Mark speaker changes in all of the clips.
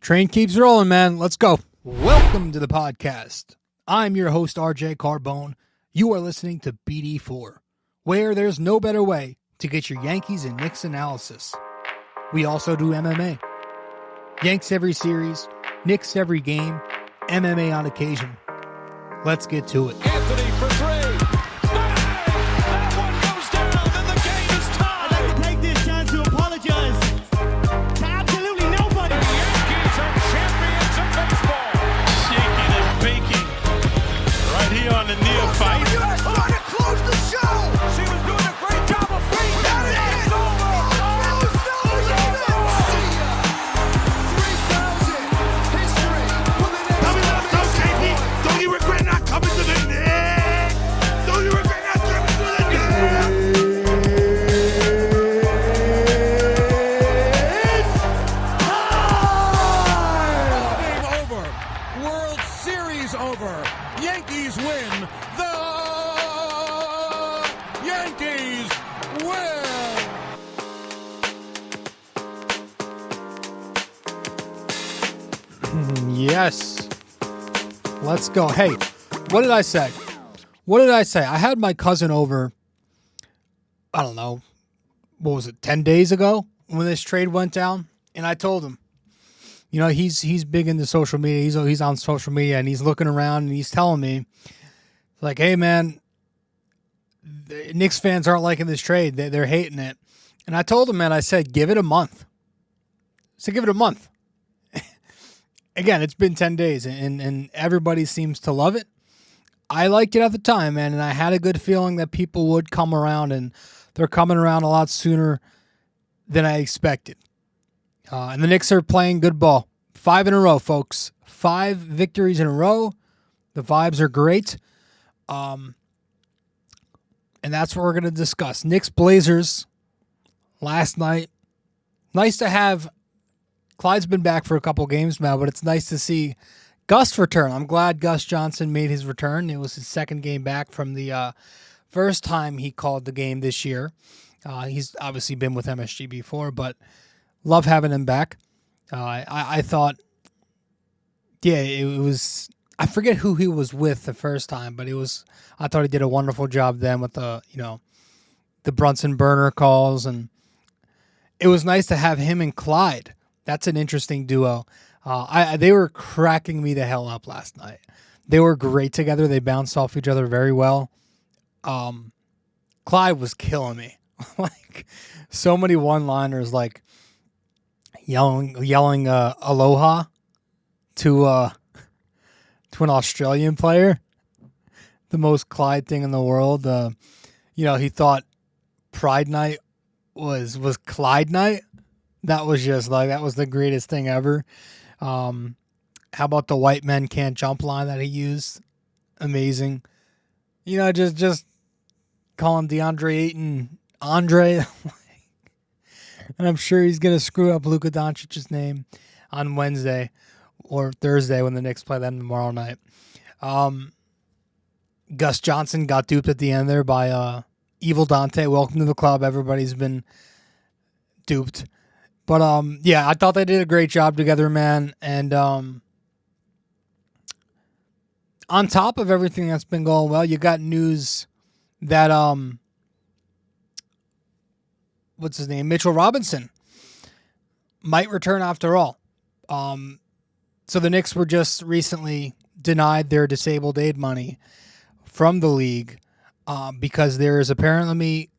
Speaker 1: Train keeps rolling, man. Let's go. Welcome to the podcast. I'm your host, RJ Carbone. You are listening to BD4, where there's no better way to get your Yankees and Knicks analysis. We also do MMA. Yanks every series, Knicks every game, MMA on occasion. Let's get to it.
Speaker 2: Anthony for three. That one goes down, and the game is tied.
Speaker 3: I'd like to take this chance to apologize to absolutely nobody.
Speaker 2: The Yankees are champions of baseball.
Speaker 4: Shaking and baking right here on the neophyte.
Speaker 5: You guys trying to close the show.
Speaker 2: She was doing a great job of feeding that. It's over.
Speaker 4: Don't you regret not coming to the Knicks? Don't you regret not coming to the Knicks?
Speaker 2: Game over. World Series over. Yankees win. The Yankees win.
Speaker 1: Yes. Let's go. Hey, what did I say? I had my cousin over, I don't know, what was it, 10 days ago when this trade went down? And I told him, you know, he's big into social media. He's on social media, and he's looking around, and he's telling me, like, hey, man, the Knicks fans aren't liking this trade. They're hating it. And I told him, man, I said, give it a month. Give it a month. Again, it's been 10 days, and everybody seems to love it. I liked it at the time, man, and I had a good feeling that people would come around, and they're coming around a lot sooner than I expected. And the Knicks are playing good ball. 5 in a row, folks. 5 victories in a row. The vibes are great. And that's what we're going to discuss. Knicks Blazers last night. Nice to have... Clyde's been back for a couple games now, but it's nice to see Gus return. I'm glad Gus Johnson made his return. It was his second game back from the first time he called the game this year. He's obviously been with MSG before, but love having him back. I thought, yeah, it was, I forget who he was with the first time, but I thought he did a wonderful job then with the Brunson burner calls, and it was nice to have him and Clyde. That's an interesting duo. They were cracking me the hell up last night. They were great together. They bounced off each other very well. Clyde was killing me. Like, so many one-liners, like yelling aloha to an Australian player. The most Clyde thing in the world. He thought Pride Night was Clyde Night. That was just like, that was the greatest thing ever. How about the white men can't jump line that he used? Amazing. Just call him DeAndre Ayton Andre. And I'm sure he's going to screw up Luka Doncic's name on Wednesday or Thursday when the Knicks play them tomorrow night. Gus Johnson got duped at the end there by Evil Dante. Welcome to the club. Everybody's been duped. But, I thought they did a great job together, man. And on top of everything that's been going well, you got news that, what's his name? Mitchell Robinson might return after all. So the Knicks were just recently denied their disabled aid money from the league because there is apparently,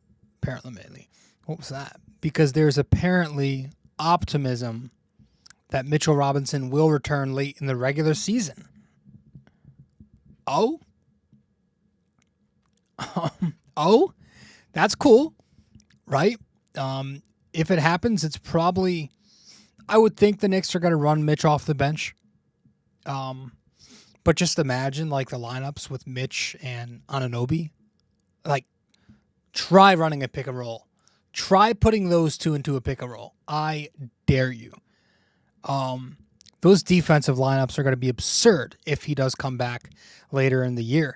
Speaker 1: what was that? Because there's apparently optimism that Mitchell Robinson will return late in the regular season. Oh, that's cool, right? If it happens, it's probably, I would think the Knicks are going to run Mitch off the bench. But just imagine like the lineups with Mitch and Anunoby. Like, try running a pick and roll. Try putting those two into a pick and roll. I dare you. Those defensive lineups are going to be absurd if he does come back later in the year.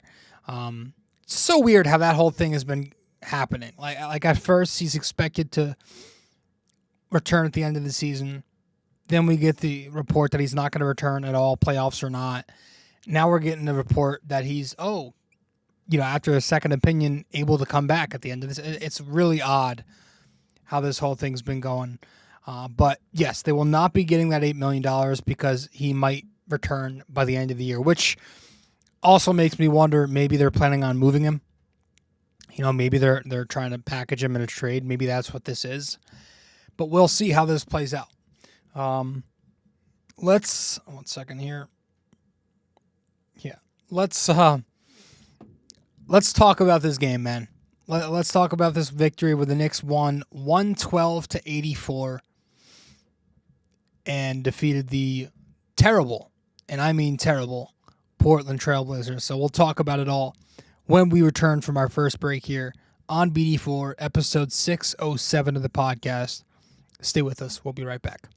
Speaker 1: It's so weird how that whole thing has been happening. Like at first, he's expected to return at the end of the season. Then we get the report that he's not going to return at all, playoffs or not. Now we're getting the report that he's, after a second opinion, able to come back at the end of this. It's really odd how this whole thing's been going. But yes, they will not be getting that $8 million because he might return by the end of the year, which also makes me wonder, maybe they're planning on moving him. Maybe they're trying to package him in a trade. Maybe that's what this is. But we'll see how this plays out. Let's 1 second here. Yeah. Let's talk about this game, man. Let's talk about this victory where the Knicks won 112-84 and defeated the terrible, and I mean terrible, Portland Trailblazers. So we'll talk about it all when we return from our first break here on BD4, episode 607 of the podcast. Stay with us. We'll be right back.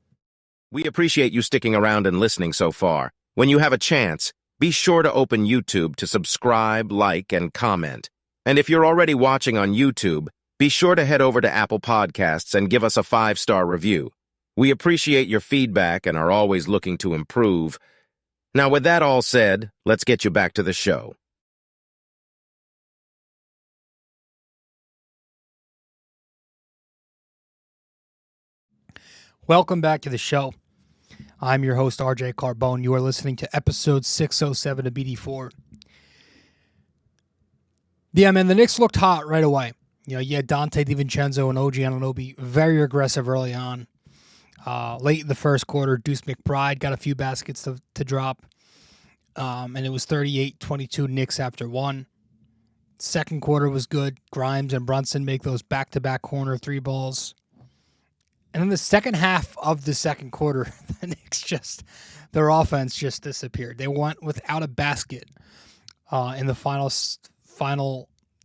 Speaker 6: We appreciate you sticking around and listening so far. When you have a chance, be sure to open YouTube to subscribe, like, and comment. And if you're already watching on YouTube, be sure to head over to Apple Podcasts and give us a 5-star review. We appreciate your feedback and are always looking to improve. Now, with that all said, let's get you back to the show.
Speaker 1: Welcome back to the show. I'm your host, RJ Carbone. You are listening to episode 607 of BD4. Yeah, man, the Knicks looked hot right away. You had Dante DiVincenzo and OG Anunoby very aggressive early on. Late in the first quarter, Deuce McBride got a few baskets to drop. And it was 38-22 Knicks after one. Second quarter was good. Grimes and Brunson make those back-to-back corner three balls. And then the second half of the second quarter, the Knicks their offense just disappeared. They went without a basket in the final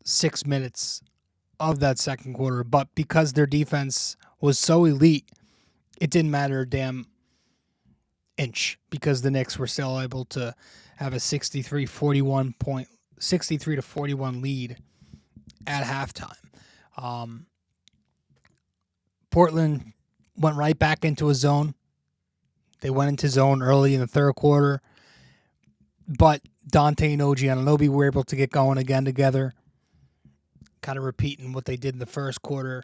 Speaker 1: 6 minutes of that second quarter. But because their defense was so elite, it didn't matter a damn inch because the Knicks were still able to have a 63-41 lead at halftime. Portland went right back into a zone. They went into zone early in the third quarter, but Dante and OG Anunoby were able to get going again together, kind of repeating what they did in the first quarter.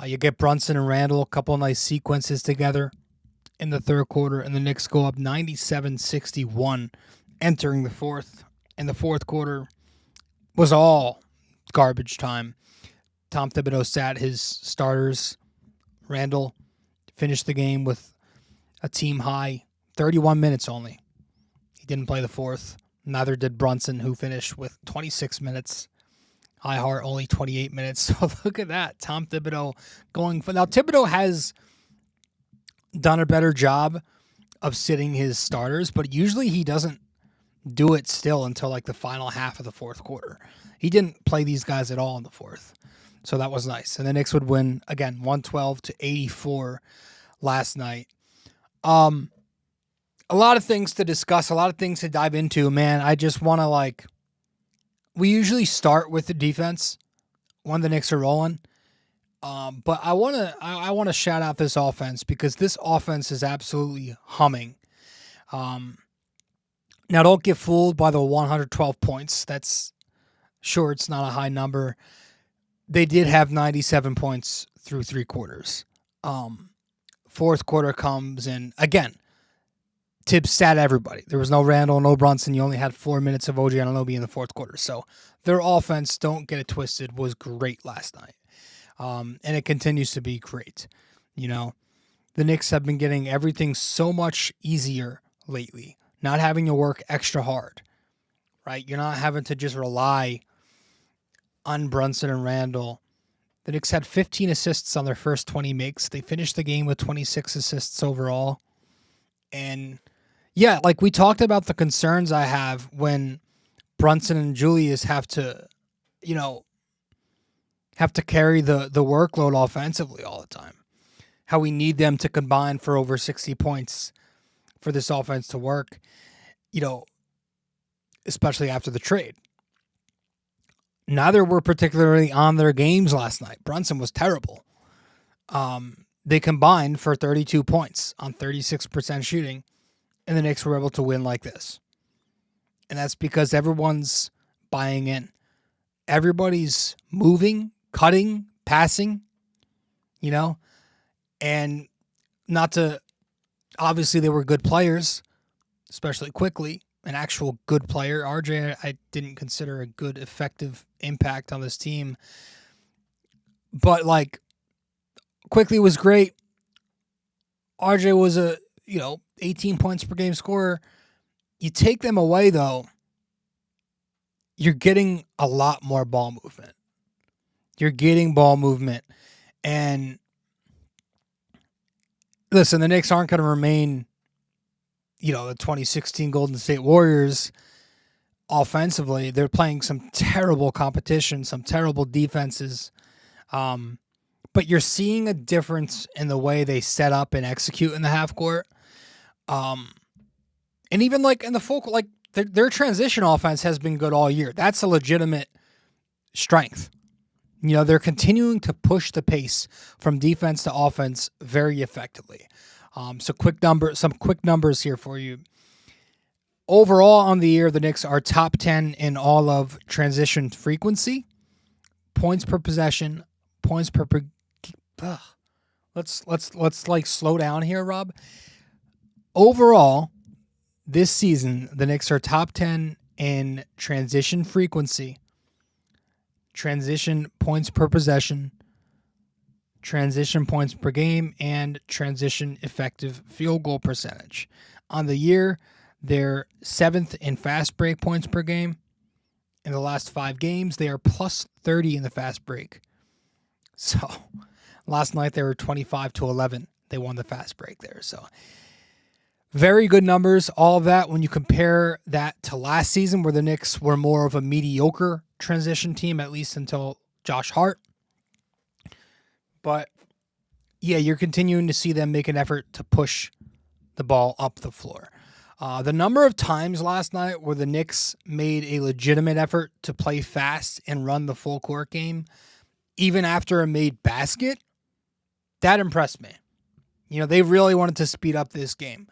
Speaker 1: You get Brunson and Randall, a couple of nice sequences together in the third quarter, and the Knicks go up 97-61 entering the fourth. And the fourth quarter was all garbage time. Tom Thibodeau sat his starters. Randall finished the game with a team-high 31 minutes only. He didn't play the fourth. Neither did Brunson, who finished with 26 minutes. IHart only 28 minutes. So look at that. Tom Thibodeau going for... Now, Thibodeau has done a better job of sitting his starters, but usually he doesn't do it still until like the final half of the fourth quarter. He didn't play these guys at all in the fourth. So that was nice. And the Knicks would win, again, 112-84 last night. A lot of things to discuss, a lot of things to dive into, man. I just want to, we usually start with the defense when the Knicks are rolling. But I want to shout out this offense because this offense is absolutely humming. Now, don't get fooled by the 112 points. That's sure it's not a high number. They did have 97 points through three quarters. Fourth quarter comes in, again, Tibbs sat everybody. There was no Randall, no Brunson. You only had 4 minutes of OG Anunoby in the fourth quarter. So their offense, don't get it twisted, was great last night. And it continues to be great. The Knicks have been getting everything so much easier lately. Not having to work extra hard, right? You're not having to just rely on Brunson and Randall. The Knicks had 15 assists on their first 20 makes. They finished the game with 26 assists overall. And yeah, we talked about the concerns I have when Brunson and Julius have to carry the workload offensively all the time. How we need them to combine for over 60 points for this offense to work, especially after the trade. Neither were particularly on their games last night. Brunson was terrible. they combined for 32 points on 36% shooting, and the Knicks were able to win like this. And that's because everyone's buying in. Everybody's moving, cutting, passing, and not to, obviously they were good players, especially quickly, an actual good player. RJ, I didn't consider a good, effective impact on this team. But, quickly was great. RJ was a, 18 points per game scorer. You take them away, though, you're getting a lot more ball movement. You're getting ball movement. And listen, the Knicks aren't going to remain, the 2016 Golden State Warriors offensively. They're playing some terrible competition, some terrible defenses. But you're seeing a difference in the way they set up and execute in the half court. And even in the full court, their transition offense has been good all year. That's a legitimate strength. They're continuing to push the pace from defense to offense very effectively. Some quick numbers here for you. Overall on the year, the Knicks are top 10 in all of transition frequency, points per possession, points per. Let's slow down here, Rob. Overall, this season, the Knicks are top 10 in transition frequency, transition points per possession, transition points per game, and transition effective field goal percentage. On the year, they're 7th in fast break points per game. In the last 5 games, they are plus 30 in the fast break. So, last night they were 25-11. They won the fast break there. So, very good numbers. All of that when you compare that to last season where the Knicks were more of a mediocre transition team, at least until Josh Hart. But, yeah, you're continuing to see them make an effort to push the ball up the floor. The number of times last night where the Knicks made a legitimate effort to play fast and run the full court game, even after a made basket, that impressed me. They really wanted to speed up this game.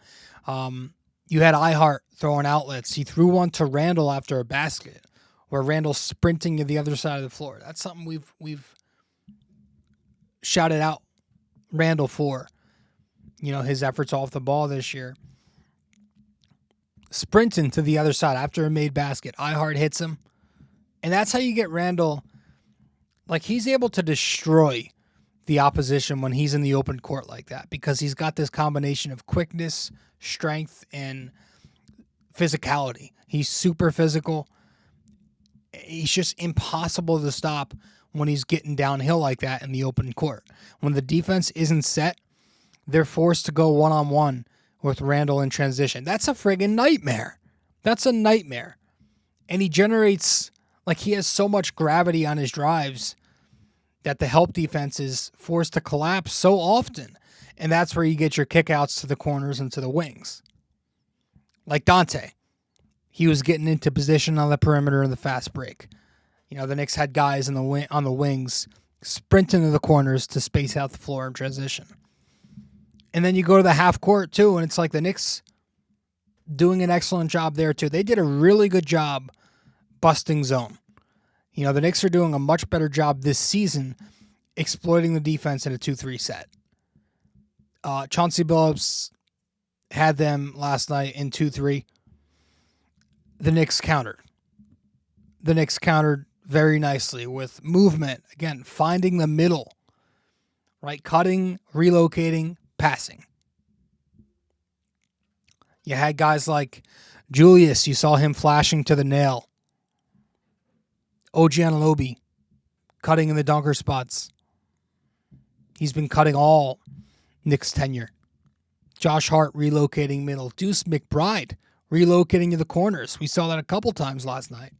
Speaker 1: You had IHart throwing outlets. He threw one to Randall after a basket, where Randall's sprinting to the other side of the floor. That's something we've shouted out Randall for. His efforts off the ball this year. Sprinting to the other side after a made basket. IHart hits him. And that's how you get Randall. He's able to destroy the opposition when he's in the open court like that because he's got this combination of quickness, strength, and physicality. He's super physical. He's just impossible to stop when he's getting downhill like that in the open court. When the defense isn't set, they're forced to go one-on-one with Randall in transition. That's a friggin' nightmare. That's a nightmare. And he generates, he has so much gravity on his drives that the help defense is forced to collapse so often. And that's where you get your kickouts to the corners and to the wings. Like Dante. He was getting into position on the perimeter in the fast break. The Knicks had guys on the wings sprinting to the corners to space out the floor in transition. And then you go to the half court too, and it's the Knicks doing an excellent job there too. They did a really good job busting zone. The Knicks are doing a much better job this season exploiting the defense in a 2-3 set. Chauncey Billups had them last night in 2-3. The Knicks countered. The Knicks countered very nicely with movement. Again, finding the middle. Right? Cutting, relocating, passing. You had guys like Julius. You saw him flashing to the nail. OG Anunoby cutting in the dunker spots. He's been cutting all Knicks tenure. Josh Hart relocating middle. Deuce McBride relocating to the corners. We saw that a couple times last night.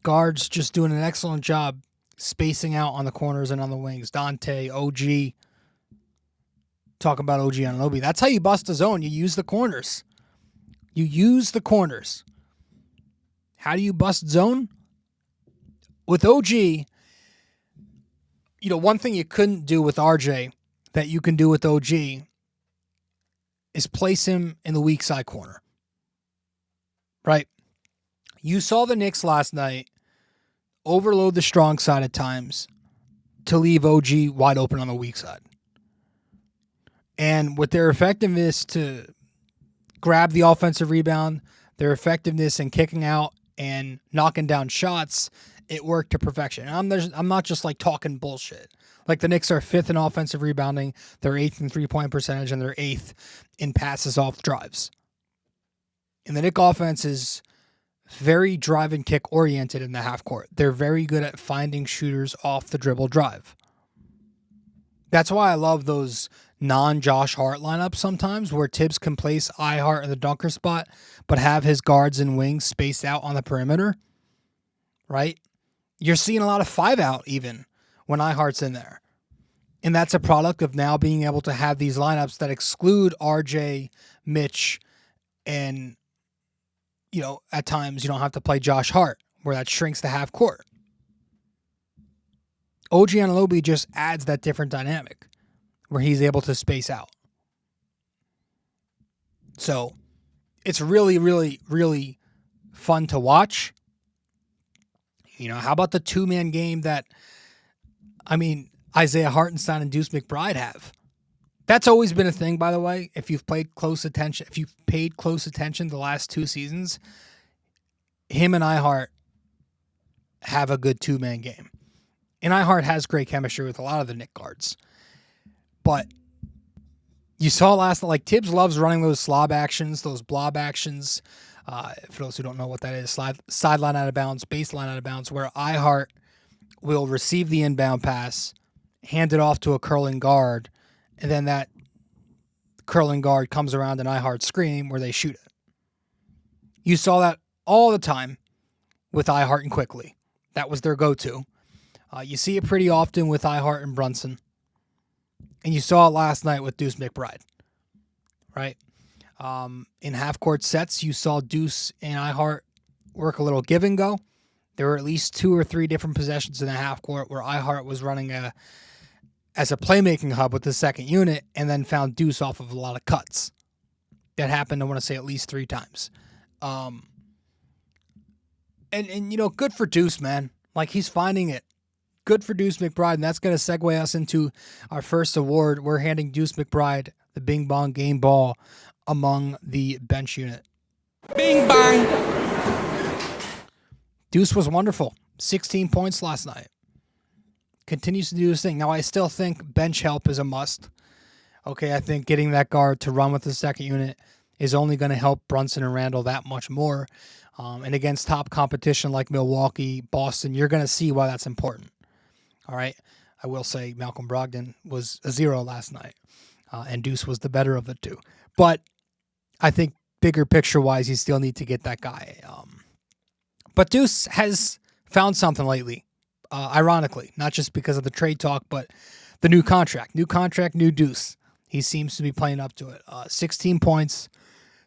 Speaker 1: Guards just doing an excellent job spacing out on the corners and on the wings. Dante, OG. Talk about OG Anunoby. That's how you bust a zone. You use the corners. You use the corners. How do you bust zone? With OG, one thing you couldn't do with RJ that you can do with OG is place him in the weak side corner. Right? You saw the Knicks last night overload the strong side at times to leave OG wide open on the weak side. And with their effectiveness to grab the offensive rebound, their effectiveness in kicking out and knocking down shots, it worked to perfection. And I'm not just like talking bullshit. Like the Knicks are 5th in offensive rebounding, they're 8th in three-point percentage, and they're 8th in passes off drives. And the Knicks offense is very drive and kick oriented in the half court. They're very good at finding shooters off the dribble drive. That's why I love those non-Josh Hart lineups sometimes where Tibbs can place IHart in the dunker spot but have his guards and wings spaced out on the perimeter, right? You're seeing a lot of 5-out even when IHart's in there. And that's a product of now being able to have these lineups that exclude RJ, Mitch, and, at times you don't have to play Josh Hart where that shrinks the half court. OG Anunoby just adds that different dynamic where he's able to space out. So it's really, really, really fun to watch. How about the two-man game that, Isaiah Hartenstein and Deuce McBride have? That's always been a thing, by the way. If you've paid close attention the last 2 seasons, him and IHart have a good two-man game. And IHart has great chemistry with a lot of the Knicks guards. But you saw last night, Tibbs loves running those slob actions, those blob actions. For those who don't know what that is, sideline out of bounds, baseline out of bounds, where IHart will receive the inbound pass, hand it off to a curling guard, and then that curling guard comes around an IHart screen where they shoot it. You saw that all the time with IHart and Quickly. That was their go-to. You see it pretty often with IHart and Brunson. And you saw it last night with Deuce McBride. Right? In half-court sets, you saw Deuce and IHart work a little give and go. There were at least 2 or 3 different possessions in the half-court where IHart was running as a playmaking hub with the second unit and then found Deuce off of a lot of cuts. That happened, I want to say, at least 3 times. And good for Deuce, man. He's finding it. Good for Deuce McBride, and that's going to segue us into our first award. We're handing Deuce McBride the Bing Bong game ball among the bench unit.
Speaker 2: Bing bang.
Speaker 1: Deuce was wonderful. 16 points last night. Continues to do his thing. Now, I still think bench help is a must. Okay, I think getting that guard to run with the second unit is only going to help Brunson and Randall that much more. And against top competition like Milwaukee, Boston, you're going to see why that's important. All right. I will say Malcolm Brogdon was a 0 last night, and Deuce was the better of the two. But I think bigger picture-wise, you still need to get that guy. But Deuce has found something lately, ironically, not just because of the trade talk, but the new contract. New contract, new Deuce. He seems to be playing up to it. 16 points,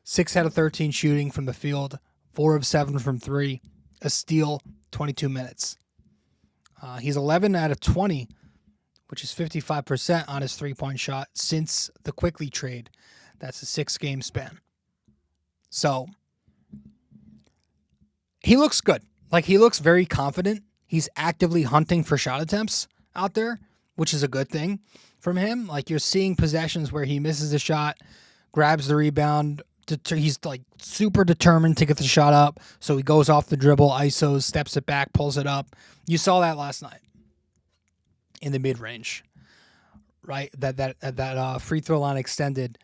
Speaker 1: 6 out of 13 shooting from the field, 4 of 7 from 3, a steal, 22 minutes. He's 11 out of 20, which is 55% on his three-point shot since the Quickly trade. That's a 6-game span. So he looks good. He looks very confident. He's actively hunting for shot attempts out there, which is a good thing from him. You're seeing possessions where he misses a shot, grabs the rebound. He's super determined to get the shot up. So he goes off the dribble, ISOs, steps it back, pulls it up. You saw that last night in the mid-range, right? That free throw line extended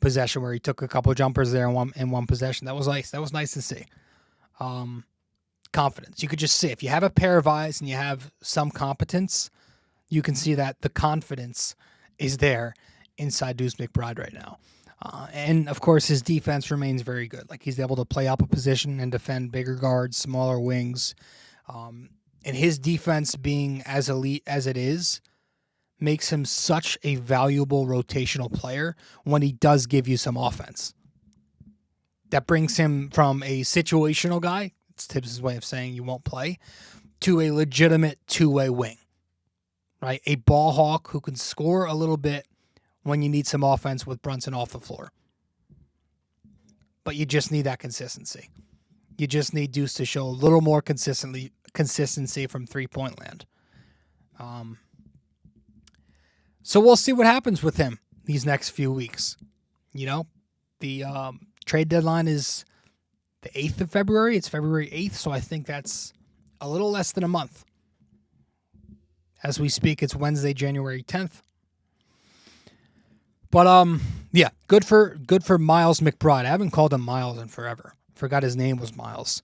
Speaker 1: possession where he took a couple of jumpers there in one possession. That was nice. That was nice to see. Confidence. You could just see if you have a pair of eyes and you have some competence, you can see that the confidence is there inside Deuce McBride right now. And, of course, his defense remains very good. He's able to play up a position and defend bigger guards, smaller wings. And his defense being as elite as it is makes him such a valuable rotational player when he does give you some offense. That brings him from a situational guy, it's Tibbs' way of saying you won't play, to a legitimate two-way wing. right? A ball hawk who can score a little bit when you need some offense with Brunson off the floor. But you just need that consistency. You just need Deuce to show a little more consistency from three-point land. So we'll see what happens with him these next few weeks. You know, the trade deadline is the 8th of February. It's February 8th, so I think that's a little less than a month. As we speak, it's Wednesday, January 10th. But yeah, good for Miles McBride. I haven't called him Miles in forever. Forgot his name was Miles.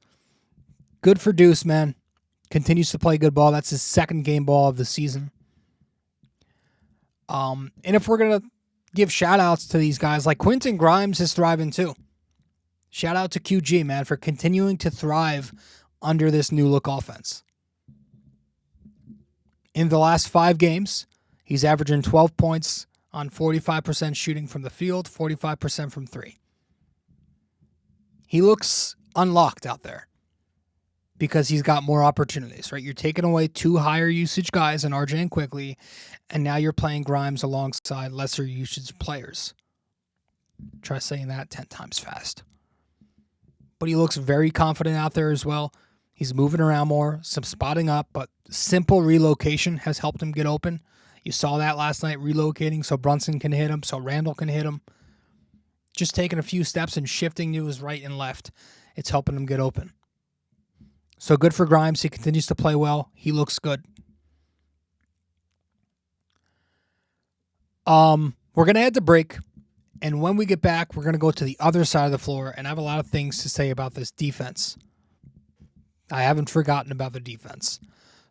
Speaker 1: Good for Deuce, man. Continues to play good ball. That's his second game ball of the season. And if we're gonna give shout outs to these guys, like Quentin Grimes is thriving too. Shout out to QG, man, for continuing to thrive under this new look offense. In the last 5 games, he's averaging 12 points on 45% shooting from the field, 45% from 3. He looks unlocked out there because he's got more opportunities, right? You're taking away 2 higher usage guys in RJ and Quickly, and now you're playing Grimes alongside lesser usage players. Try saying that 10 times fast. But he looks very confident out there as well. He's moving around more, some spotting up, but simple relocation has helped him get open. You saw that last night, relocating so Brunson can hit him, so Randall can hit him. Just taking a few steps and shifting to his right and left. It's helping him get open. So good for Grimes. He continues to play well. He looks good. We're going to head to break. And when we get back, we're going to go to the other side of the floor. And I have a lot of things to say about this defense. I haven't forgotten about the defense.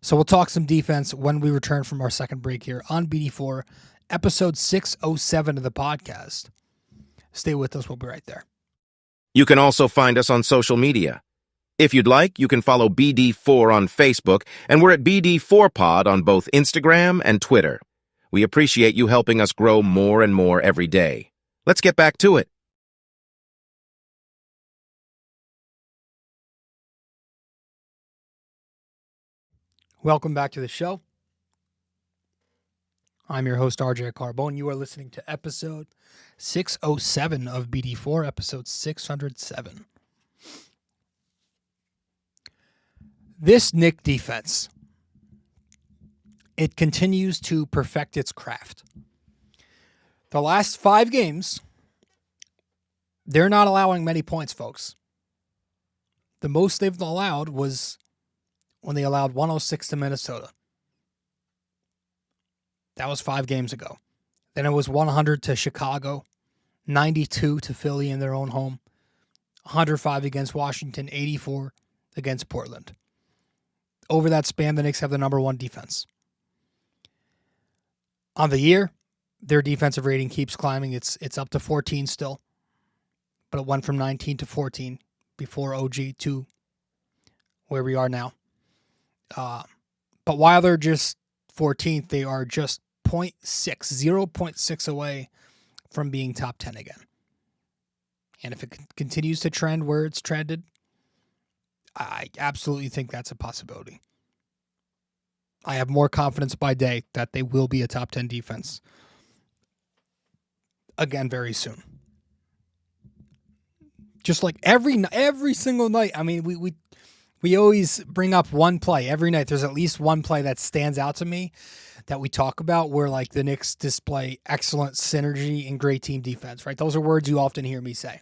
Speaker 1: So we'll talk some defense when we return from our second break here on BD4, episode 607 of the podcast. Stay with us. We'll be right there.
Speaker 6: You can also find us on social media. If you'd like, you can follow BD4 on Facebook, and we're at BD4Pod on both Instagram and Twitter. We appreciate you helping us grow more and more every day. Let's get back to it.
Speaker 1: Welcome back to the show. I'm your host, RJ Carbone. You are listening to episode 607 of BD4, episode 607. This Knicks defense, it continues to perfect its craft. The last 5 games, they're not allowing many points, folks. The most they've allowed was when they allowed 106 to Minnesota. That was 5 games ago. Then it was 100 to Chicago, 92 to Philly in their own home, 105 against Washington, 84 against Portland. Over that span, the Knicks have the number 1 defense. On the year, their defensive rating keeps climbing. It's up to 14 still, but it went from 19 to 14 before OG to where we are now. But while they're just 14th, they are just 0.6 away from being top 10 again. And if it continues to trend where it's trended, I absolutely think that's a possibility. I have more confidence by day that they will be a top 10 defense again very soon. Just like every single night. I mean, we always bring up one play every night. There's at least one play that stands out to me that we talk about where like the Knicks display excellent synergy and great team defense, right? Those are words you often hear me say.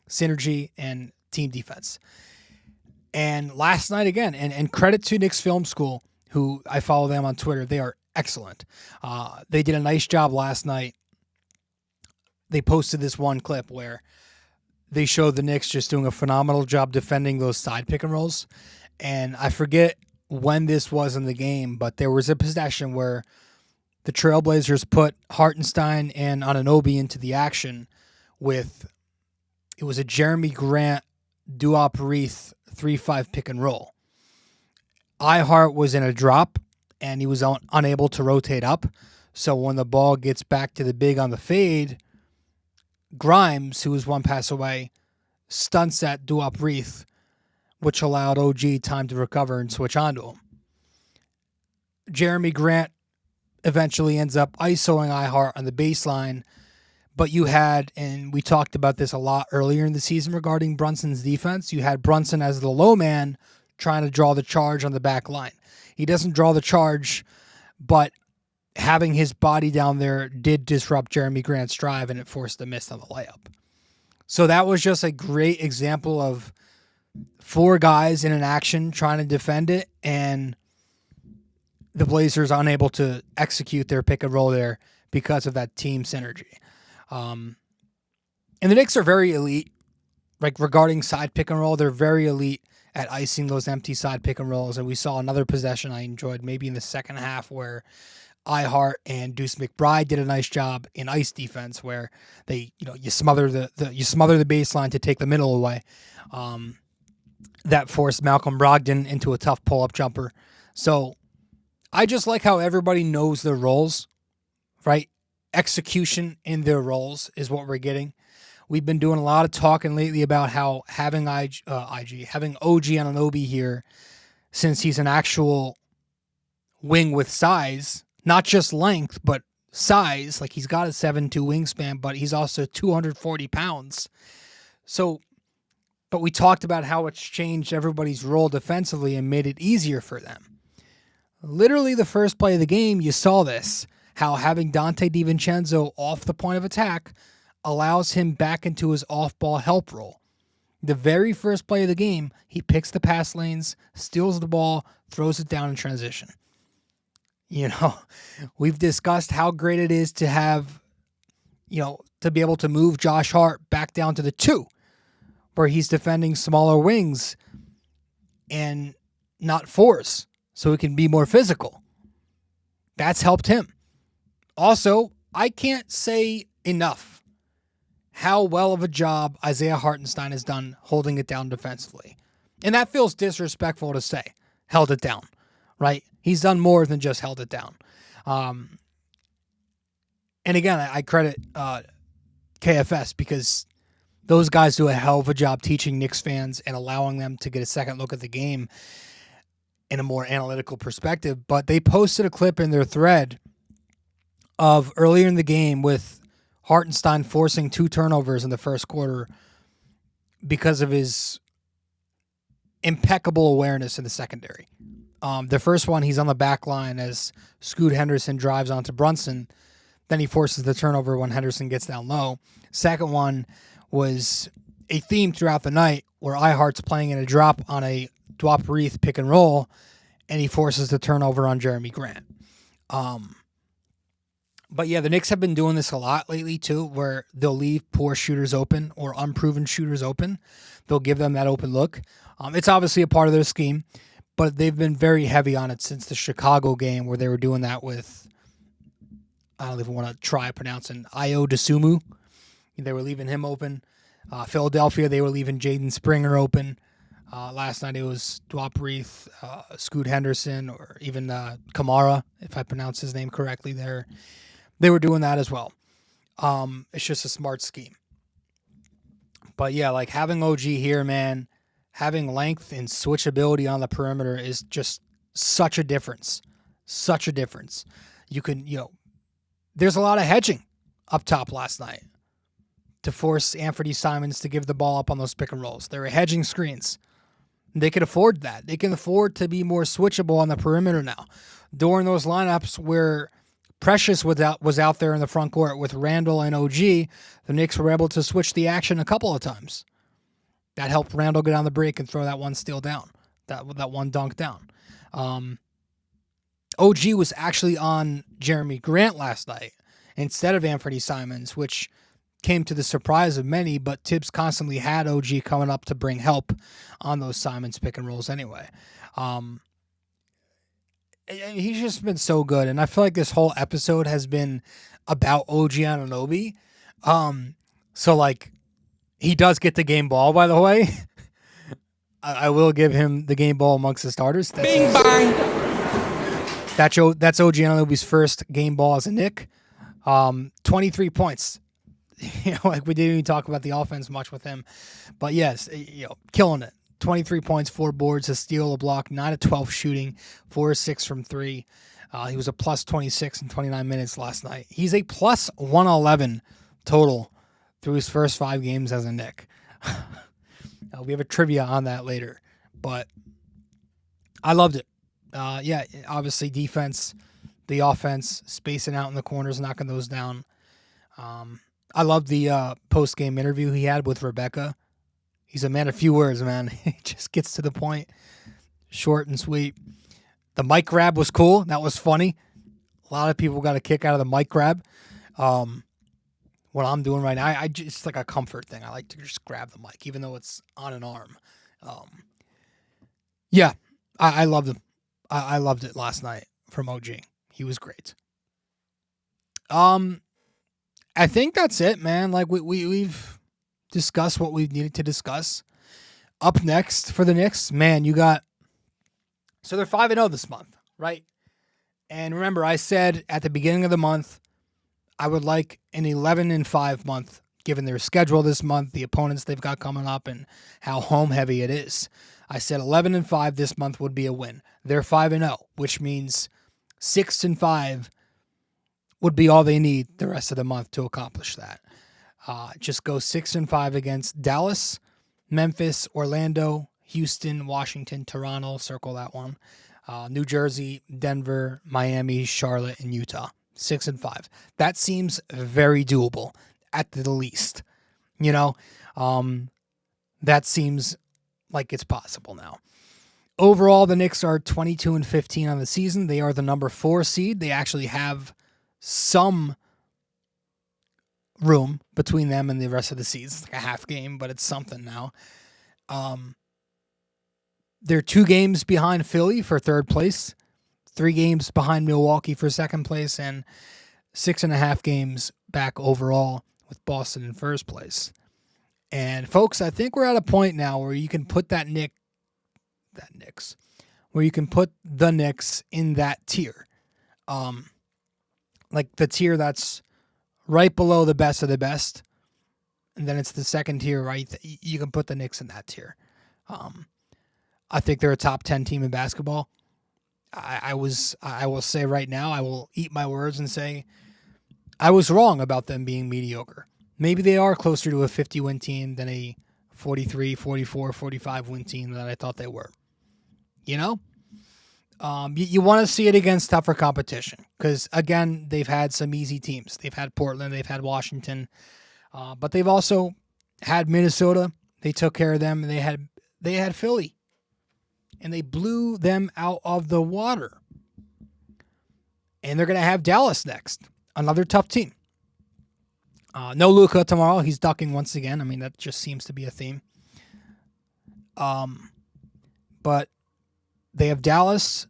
Speaker 1: Synergy and team defense. And last night again, and credit to Knicks Film School, who I follow them on Twitter. They are excellent. They did a nice job last night. They posted this one clip where they showed the Knicks just doing a phenomenal job defending those side pick and rolls. And I forget when this was in the game, but there was a possession where the Trailblazers put Hartenstein and Anunoby into the action with, it was a Jeremy Grant, Duop Reith 3-5 pick and roll. IHart was in a drop, and he was unable to rotate up. So when the ball gets back to the big on the fade, Grimes, who was one pass away, stunts at Duop Reith, which allowed OG time to recover and switch onto him. Jeremy Grant eventually ends up ISOing IHart on the baseline. But you had, and we talked about this a lot earlier in the season regarding Brunson's defense, you had Brunson as the low man trying to draw the charge on the back line. He doesn't draw the charge, but having his body down there did disrupt Jeremy Grant's drive, and it forced a miss on the layup. So that was just a great example of 4 guys in an action trying to defend it, and the Blazers unable to execute their pick and roll there because of that team synergy. And the Knicks are very elite, like regarding side pick and roll. They're very elite at icing those empty side pick and rolls. And we saw another possession I enjoyed maybe in the second half where IHart and Deuce McBride did a nice job in ice defense where they, you smother the baseline to take the middle away. That forced Malcolm Brogdon into a tough pull-up jumper. So I just like how everybody knows their roles, right? Execution in their roles is what we're getting. We've been doing a lot of talking lately about how having having OG Anunoby here, since he's an actual wing with size, not just length, but size. Like he's got a 7'2" wingspan, but he's also 240 pounds. So, but we talked about how it's changed everybody's role defensively and made it easier for them. Literally the first play of the game, you saw this. How having Dante DiVincenzo off the point of attack allows him back into his off-ball help role. The very first play of the game, he picks the pass lanes, steals the ball, throws it down in transition. We've discussed how great it is to have, to be able to move Josh Hart back down to the 2, where he's defending smaller wings and not 4s, so he can be more physical. That's helped him. Also, I can't say enough how well of a job Isaiah Hartenstein has done holding it down defensively. And that feels disrespectful to say, held it down, right? He's done more than just held it down. And again, I credit KFS because those guys do a hell of a job teaching Knicks fans and allowing them to get a second look at the game in a more analytical perspective. But they posted a clip in their thread of earlier in the game with Hartenstein forcing 2 turnovers in the first quarter because of his impeccable awareness in the secondary. The first one, he's on the back line as Scoot Henderson drives onto Brunson. Then he forces the turnover when Henderson gets down low. Second one was a theme throughout the night where IHart's playing in a drop on a Dwop Reith pick and roll, and he forces the turnover on Jeremy Grant. But yeah, the Knicks have been doing this a lot lately too, where they'll leave poor shooters open or unproven shooters open. They'll give them that open look. It's obviously a part of their scheme, but they've been very heavy on it since the Chicago game where they were doing that with, I don't even want to try pronouncing, Ayo Dosunmu. They were leaving him open. Philadelphia, they were leaving Jaden Springer open. Last night it was Dwop Reith, Scoot Henderson, or even Kamara, if I pronounce his name correctly there. They were doing that as well. It's just a smart scheme. But yeah, like having OG here, man, having length and switchability on the perimeter is just such a difference. Such a difference. You can, there's a lot of hedging up top last night to force Anthony Simons to give the ball up on those pick and rolls. They were hedging screens. They could afford that. They can afford to be more switchable on the perimeter now. During those lineups where Precious was out there in the front court with Randall and OG, the Knicks were able to switch the action a couple of times. That helped Randall get on the break and throw that one steal down, that one dunk down. OG was actually on Jeremy Grant last night instead of Anthony Simons, which came to the surprise of many, but Tibbs constantly had OG coming up to bring help on those Simons pick and rolls anyway. He's just been so good, and I feel like this whole episode has been about OG Anunoby. So, like, he does get the game ball, by the way. I will give him the game ball amongst the starters. Bing bang! That's OG Anunoby's first game ball as a Knick. 23 points. Like we didn't even talk about the offense much with him. But yes, killing it. 23 points, 4 boards, a steal, a block, 9 of 12 shooting, 4 of 6 from 3. He was a plus 26 in 29 minutes last night. He's a plus 111 total through his first 5 games as a Knick. We have a trivia on that later, but I loved it. Yeah, obviously defense, the offense, spacing out in the corners, knocking those down. I love the post-game interview he had with Rebecca. He's a man of few words, man. He just gets to the point, short and sweet. The mic grab was cool. That was funny. A lot of people got a kick out of the mic grab. What I'm doing right now, I just, it's like a comfort thing. I like to just grab the mic, even though it's on an arm. Yeah, I loved him. I loved it last night from OG. He was great. I think that's it, man. Like we've discussed what we needed to discuss. Up next for the Knicks, man, you got. So they're 5-0 this month, right? And remember, I said at the beginning of the month, I would like an 11-5 month, given their schedule this month, the opponents they've got coming up, and how home heavy it is. I said 11-5 this month would be a win. They're 5-0, which means 6-5 would be all they need the rest of the month to accomplish that. Just go 6-5 against Dallas, Memphis, Orlando, Houston, Washington, Toronto, circle that one. New Jersey, Denver, Miami, Charlotte, and Utah. 6-5. That seems very doable at the least. You know, that seems like it's possible now. Overall, the Knicks are 22-15 on the season. They are the number 4 seed. They actually have some room between them and the rest of the seeds. It's like a half game, but it's something now. They're 2 games behind Philly for 3rd place, 3 games behind Milwaukee for 2nd place, and 6.5 games back overall with Boston in 1st place. And folks, I think we're at a point now where you can put where you can put the Knicks in that tier. Like the tier that's right below the best of the best. And then it's the second tier, right? You can put the Knicks in that tier. I think they're a top 10 team in basketball. I will say right now, I will eat my words and say I was wrong about them being mediocre. Maybe they are closer to a 50-win team than a 43, 44, 45-win team that I thought they were. You know? You want to see it against tougher competition because, again, they've had some easy teams. They've had Portland. They've had Washington. But they've also had Minnesota. They took care of them. And they had Philly. And they blew them out of the water. And they're going to have Dallas next. Another tough team. No Luka tomorrow. He's ducking once again. I mean, that just seems to be a theme. But they have Dallas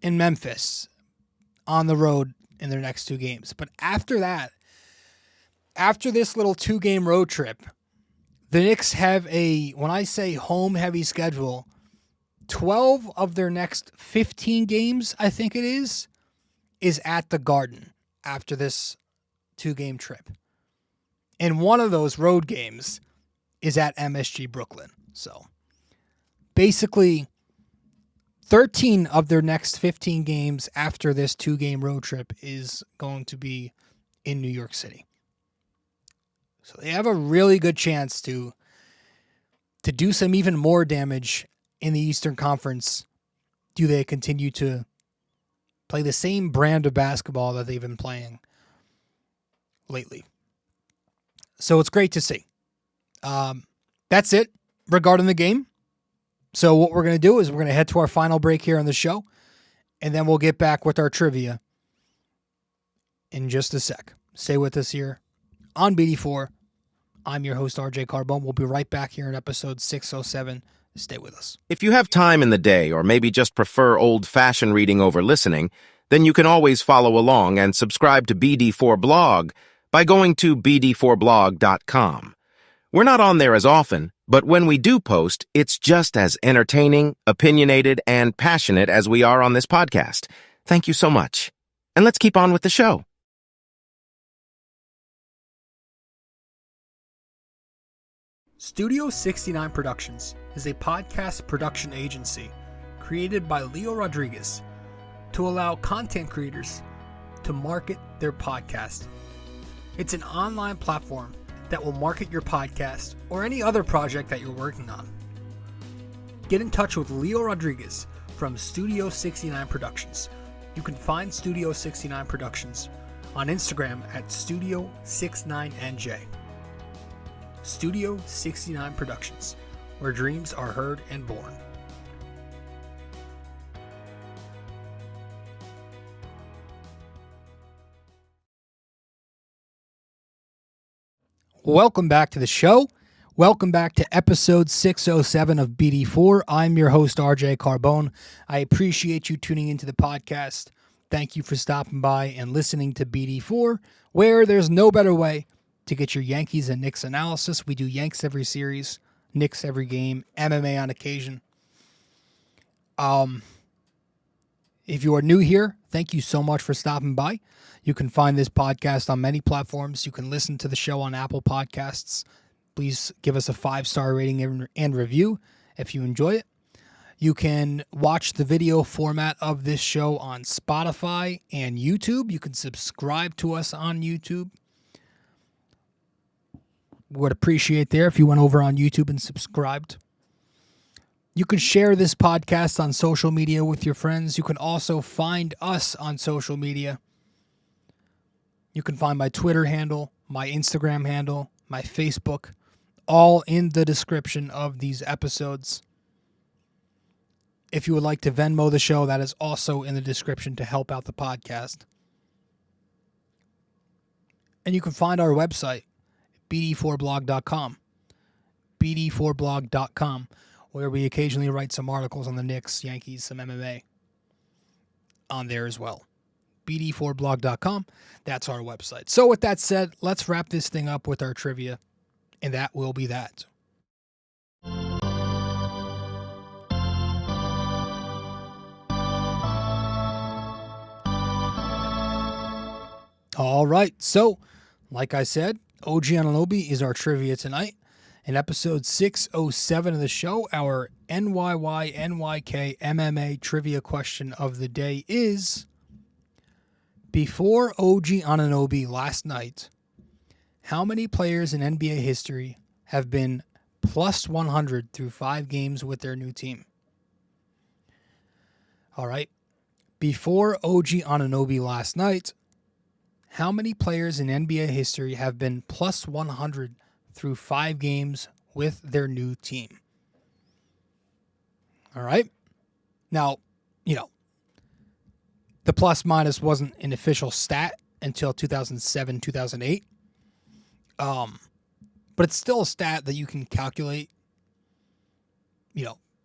Speaker 1: and Memphis on the road in their next 2 games. But after that, after this little 2-game road trip, the Knicks have when I say home-heavy schedule, 12 of their next 15 games, I think it is at the Garden after this 2-game trip. And one of those road games is at MSG Brooklyn. So basically 13 of their next 15 games after this 2-game road trip is going to be in New York City. So they have a really good chance to do some even more damage in the Eastern Conference. Do they continue to play the same brand of basketball that they've been playing lately? So it's great to see. That's it regarding the game. So what we're going to do is we're going to head to our final break here on the show, and then we'll get back with our trivia in just a sec. Stay with us here on BD4. I'm your host, RJ Carbone. We'll be right back here in episode 607. Stay with us.
Speaker 6: If you have time in the day or maybe just prefer old-fashioned reading over listening, then you can always follow along and subscribe to BD4 Blog by going to BD4blog.com. We're not on there as often, but when we do post, it's just as entertaining, opinionated, and passionate as we are on this podcast. Thank you so much. And let's keep on with the show.
Speaker 1: Studio 69 Productions is a podcast production agency created by Leo Rodriguez. to allow content creators to market their podcast. It's an online platform that will market your podcast or any other project that you're working on. Get in touch with Leo Rodriguez from Studio 69 Productions. You can find Studio 69 Productions on Instagram at Studio 69NJ. Studio 69 Productions, where dreams are heard and born. Welcome back to the show. Welcome back to episode 607 of BD4. I'm your host, RJ Carbone. I appreciate you tuning into the podcast. Thank you for stopping by and listening to BD4, where there's no better way to get your Yankees and Knicks analysis. We do Yanks every series, Knicks every game, MMA on occasion. If you are new here, thank you so much for stopping by. You can find this podcast on many platforms. You can listen to the show on Apple Podcasts. Please give us a 5-star rating and review if you enjoy it. You can watch the video format of this show on Spotify and YouTube. You can subscribe to us on YouTube. Would appreciate there if you went over on YouTube and subscribed. You can share this podcast on social media with your friends. You can also find us on social media. You can find my Twitter handle, my Instagram handle, my Facebook, all in the description of these episodes. If you would like to Venmo the show, that is also in the description to help out the podcast. And you can find our website, BD4blog.com, BD4blog.com, where we occasionally write some articles on the Knicks, Yankees, some MMA on there as well. BD4blog.com, that's our website. So with that said, let's wrap this thing up with our trivia, and that will be that. All right, so like I said, OG Anunoby is our trivia tonight. In episode 607 of the show, our NYY-NYK-MMA trivia question of the day is, before OG Anunoby last night, how many players in NBA history have been plus 100 through 5 games with their new team? All right. Before OG Anunoby last night, how many players in NBA history have been plus 100 through 5 games with their new team? All right. Now, the plus minus wasn't an official stat until 2007, 2008. But it's still a stat that you can calculate,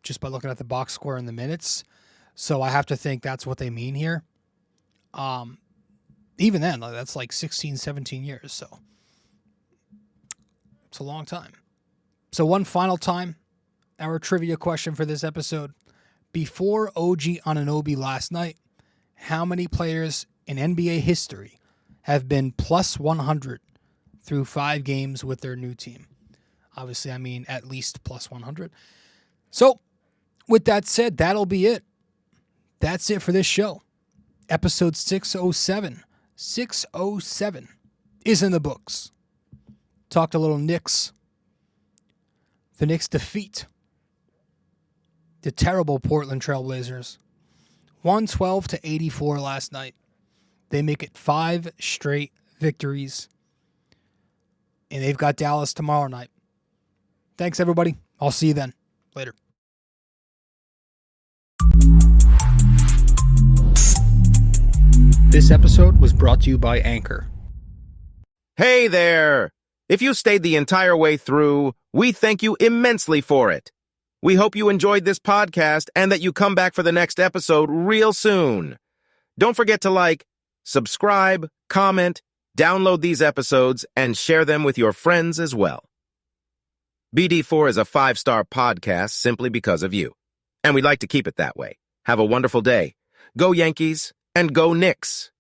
Speaker 1: just by looking at the box score and the minutes. So I have to think that's what they mean here. Even then, that's like 16, 17 years. So it's a long time. So one final time, our trivia question for this episode. Before OG Anunoby last night, how many players in NBA history have been plus 100 through 5 games with their new team? Obviously, I mean at least plus 100. So with that said, that'll be it. That's it for this show. Episode 607. 607 is in the books. Talked a little Knicks. The Knicks defeat the terrible Portland Trailblazers. 112-84 last night. They make it 5 straight victories. And they've got Dallas tomorrow night. Thanks, everybody. I'll see you then. Later. This episode was brought to you by Anchor.
Speaker 6: Hey there! If you stayed the entire way through, we thank you immensely for it. We hope you enjoyed this podcast and that you come back for the next episode real soon. Don't forget to like, subscribe, comment, download these episodes, and share them with your friends as well. BD4 is a 5-star podcast simply because of you, and we'd like to keep it that way. Have a wonderful day. Go Yankees, and go Knicks!